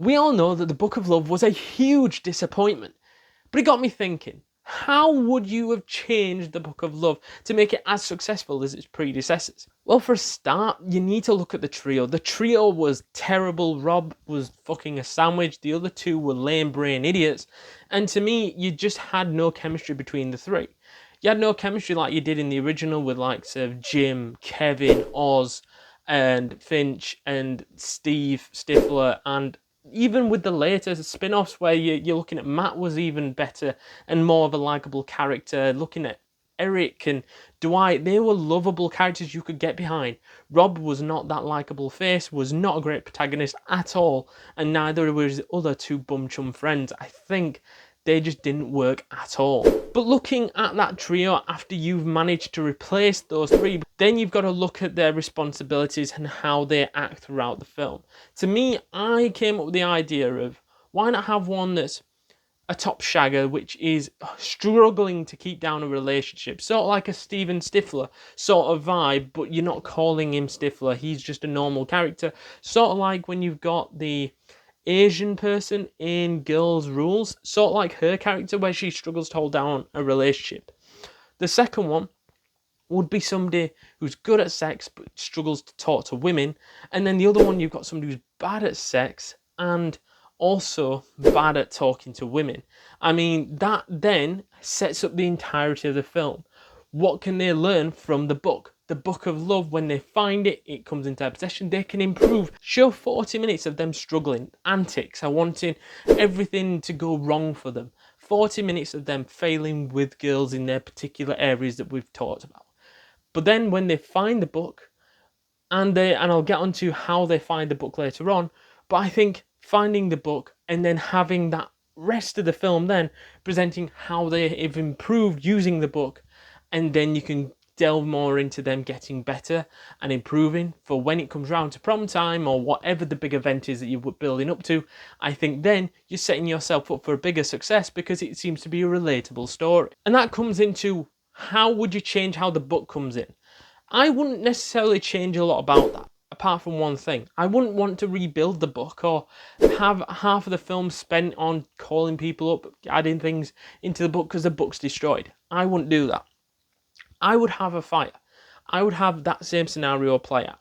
We all know that the Book of Love was a huge disappointment, but it got me thinking, how would you have changed the Book of Love to make it as successful as its predecessors? Well, for a start, you need to look at the trio. The trio was terrible. Rob was fucking a sandwich. The other two were lame brain idiots. And to me, you just had no chemistry between the three. You had no chemistry like you did in the original with likes of Jim, Kevin, Oz, and Finch, and Steve Stifler, and even with the later spin-offs where you're looking at Matt was even better and more of a likable character, looking at Eric and Dwight, they were lovable characters you could get behind. Rob was not that likable face, was not a great protagonist at all, and neither were his other two bum chum friends. I think they just didn't work at all. But looking at that trio after you've managed to replace those three, then you've got to look at their responsibilities and how they act throughout the film. To me, I came up with the idea of why not have one that's a top shagger, which is struggling to keep down a relationship, sort of like a Steven Stifler sort of vibe, but you're not calling him Stifler, he's just a normal character, sort of like when you've got the Asian person in Girls' Rules, sort of like her character where she struggles to hold down a relationship. The second one would be somebody who's good at sex but struggles to talk to women, and then the other one you've got somebody who's bad at sex and also bad at talking to women. I mean, that then sets up the entirety of the film. What can they learn from the book? The Book of Love, when they find it, it comes into their possession, they can improve. Show 40 minutes of them struggling, antics, are wanting everything to go wrong for them. 40 minutes of them failing with girls in their particular areas that we've talked about. But then when they find the book, and I'll get onto how they find the book later on, but I think finding the book and then having that rest of the film then presenting how they have improved using the book, and then you can delve more into them getting better and improving for when it comes round to prom time or whatever the big event is that you're building up to. I think then you're setting yourself up for a bigger success because it seems to be a relatable story. And that comes into how would you change how the book comes in? I wouldn't necessarily change a lot about that, apart from one thing. I wouldn't want to rebuild the book or have half of the film spent on calling people up, adding things into the book because the book's destroyed. I wouldn't do that. I would have a fire. I would have that same scenario play out.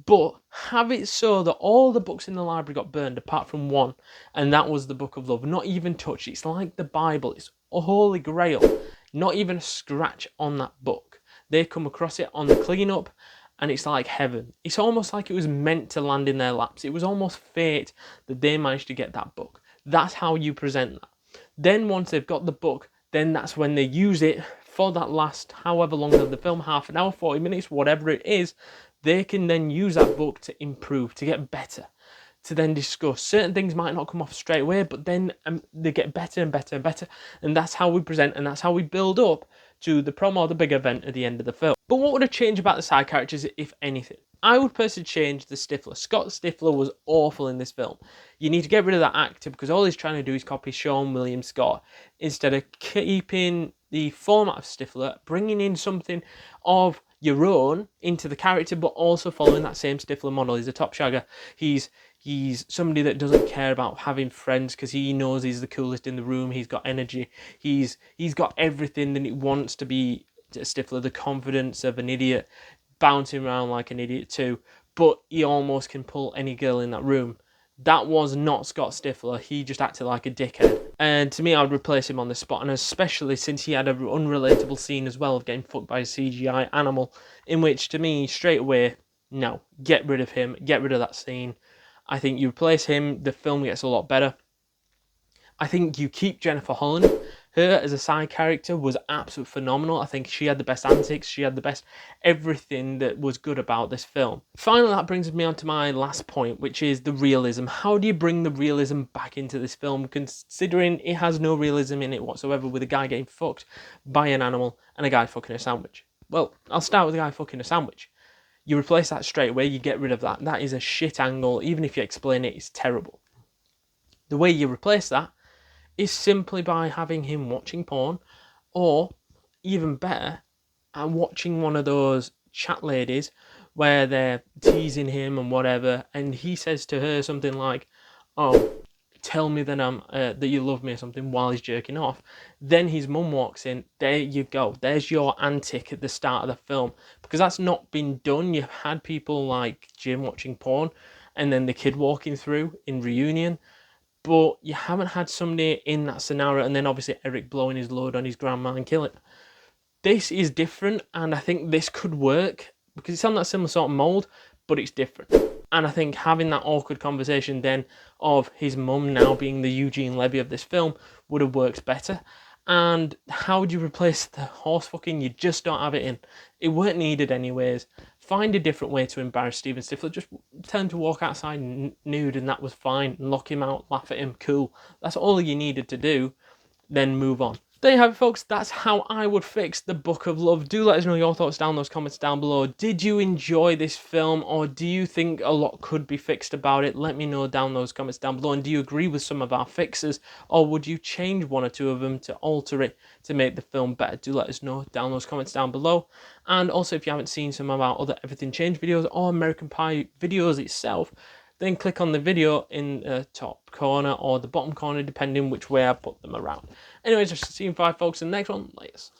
But have it so that all the books in the library got burned apart from one, and that was the Book of Love. Not even touched. It's like the Bible. It's a holy grail. Not even a scratch on that book. They come across it on the cleanup, and it's like heaven. It's almost like it was meant to land in their laps. It was almost fate that they managed to get that book. That's how you present that. Then once they've got the book, then that's when they use it for that last however long of the film, half an hour, 40 minutes, whatever it is. They can then use that book to improve, to get better, to then discuss. Certain things might not come off straight away, but then they get better and better and better. And that's how we present, and that's how we build up to the prom or the big event at the end of the film. But what would have changed about the side characters, if anything? I would personally change the Stifler. Scott Stifler was awful in this film. You need to get rid of that actor because all he's trying to do is copy Sean William Scott instead of keeping the format of Stifler, bringing in something of your own into the character, but also following that same Stifler model. He's a top shagger. He's somebody that doesn't care about having friends because he knows he's the coolest in the room. He's got energy. He's got everything that he wants to be. Stifler, the confidence of an idiot, bouncing around like an idiot too, but he almost can pull any girl in that room. That was not Scott Stifler. He just acted like a dickhead. And to me, I would replace him on the spot, and especially since he had an unrelatable scene as well of getting fucked by a CGI animal, in which, to me, straight away, no, get rid of him, get rid of that scene. I think you replace him, the film gets a lot better. I think you keep Jennifer Holland. Her as a side character was absolutely phenomenal. I think she had the best antics. She had the best everything that was good about this film. Finally, that brings me on to my last point, which is the realism. How do you bring the realism back into this film, considering it has no realism in it whatsoever, with a guy getting fucked by an animal and a guy fucking a sandwich? Well, I'll start with the guy fucking a sandwich. You replace that straight away, you get rid of that. That is a shit angle. Even if you explain it, it's terrible. The way you replace that is simply by having him watching porn, or even better, watching one of those chat ladies where they're teasing him and whatever, and he says to her something like, oh, tell me that that you love me or something while he's jerking off. Then his mum walks in. There you go. There's your antic at the start of the film, because that's not been done. You've had people like Jim watching porn, and then the kid walking through in Reunion, but you haven't had somebody in that scenario, and then obviously Eric blowing his load on his grandma and killing her. This is different, and I think this could work because it's on that similar sort of mold, but it's different. And I think having that awkward conversation then of his mum now being the Eugene Levy of this film would have worked better. And how would you replace the horse fucking? You just don't have it in. It weren't needed anyways. Find a different way to embarrass Steven Stifler. Just tell him to walk outside nude, and that was fine. Lock him out, laugh at him, cool. That's all you needed to do. Then move on. There you have it, folks. That's how I would fix The Book of Love. Do let us know your thoughts down in those comments down below. Did you enjoy this film, or do you think a lot could be fixed about it? Let me know down in those comments down below. And do you agree with some of our fixes, or would you change one or two of them to alter it to make the film better? Do let us know down in those comments down below. And also, if you haven't seen some of our other Everything Changed videos or American Pie videos itself, then click on the video in the top corner or the bottom corner, depending which way I put them around. Anyways, I'll see you in 5, folks, in the next one. Laters.